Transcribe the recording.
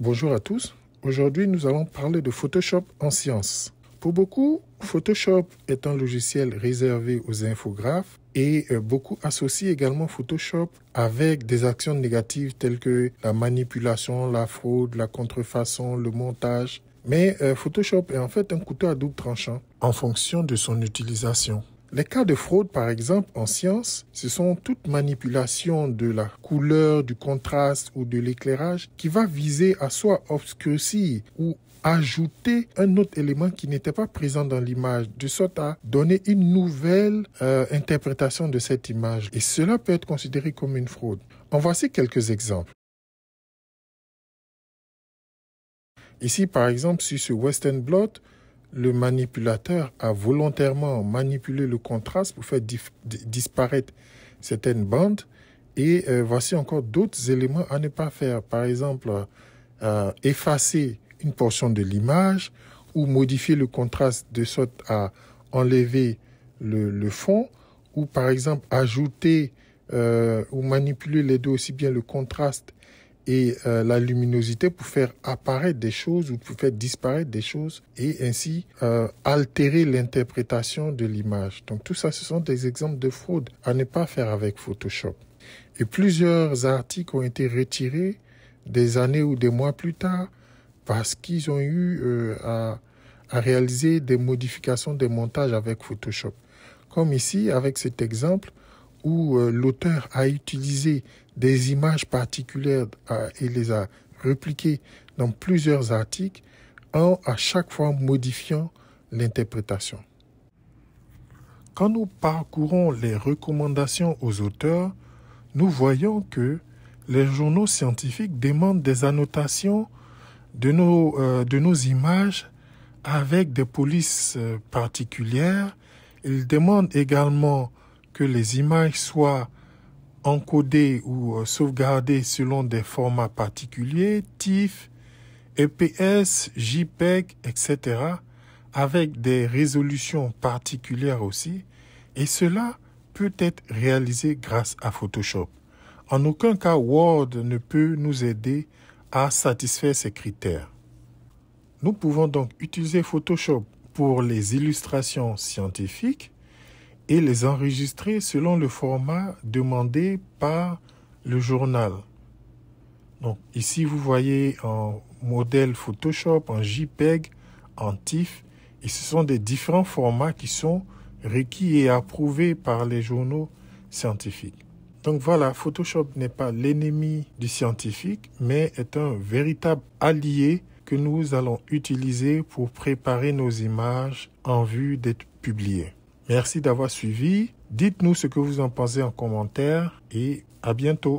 Bonjour à tous. Aujourd'hui, nous allons parler de Photoshop en sciences. Pour beaucoup, Photoshop est un logiciel réservé aux infographes et beaucoup associent également Photoshop avec des actions négatives telles que la manipulation, la fraude, la contrefaçon, le montage. Mais Photoshop est en fait un couteau à double tranchant en fonction de son utilisation. Les cas de fraude, par exemple, en sciences, ce sont toute manipulation de la couleur, du contraste ou de l'éclairage qui va viser à soit obscurcir ou ajouter un autre élément qui n'était pas présent dans l'image, de sorte à donner une nouvelle interprétation de cette image. Et cela peut être considéré comme une fraude. En voici quelques exemples. Ici, par exemple, sur ce Western Blot, le manipulateur a volontairement manipulé le contraste pour faire disparaître certaines bandes. Et voici encore d'autres éléments à ne pas faire. Par exemple, effacer une portion de l'image ou modifier le contraste de sorte à enlever le fond. Ou par exemple, ajouter ou manipuler les deux, aussi bien le contraste et la luminosité pour faire apparaître des choses ou pour faire disparaître des choses et ainsi altérer l'interprétation de l'image. Donc tout ça, ce sont des exemples de fraude à ne pas faire avec Photoshop. Et plusieurs articles ont été retirés des années ou des mois plus tard parce qu'ils ont eu à réaliser des modifications, des montages avec Photoshop. Comme ici, avec cet exemple, où l'auteur a utilisé des images particulières et les a répliquées dans plusieurs articles en à chaque fois modifiant l'interprétation. Quand nous parcourons les recommandations aux auteurs, nous voyons que les journaux scientifiques demandent des annotations de nos images avec des polices particulières. Ils demandent également que les images soient encodées ou sauvegardées selon des formats particuliers, TIFF, EPS, JPEG, etc., avec des résolutions particulières aussi, et cela peut être réalisé grâce à Photoshop. En aucun cas, Word ne peut nous aider à satisfaire ces critères. Nous pouvons donc utiliser Photoshop pour les illustrations scientifiques et les enregistrer selon le format demandé par le journal. Donc ici, vous voyez en modèle Photoshop, en JPEG, en TIFF, et ce sont des différents formats qui sont requis et approuvés par les journaux scientifiques. Donc voilà, Photoshop n'est pas l'ennemi du scientifique, mais est un véritable allié que nous allons utiliser pour préparer nos images en vue d'être publiées. Merci d'avoir suivi. Dites-nous ce que vous en pensez en commentaire et à bientôt.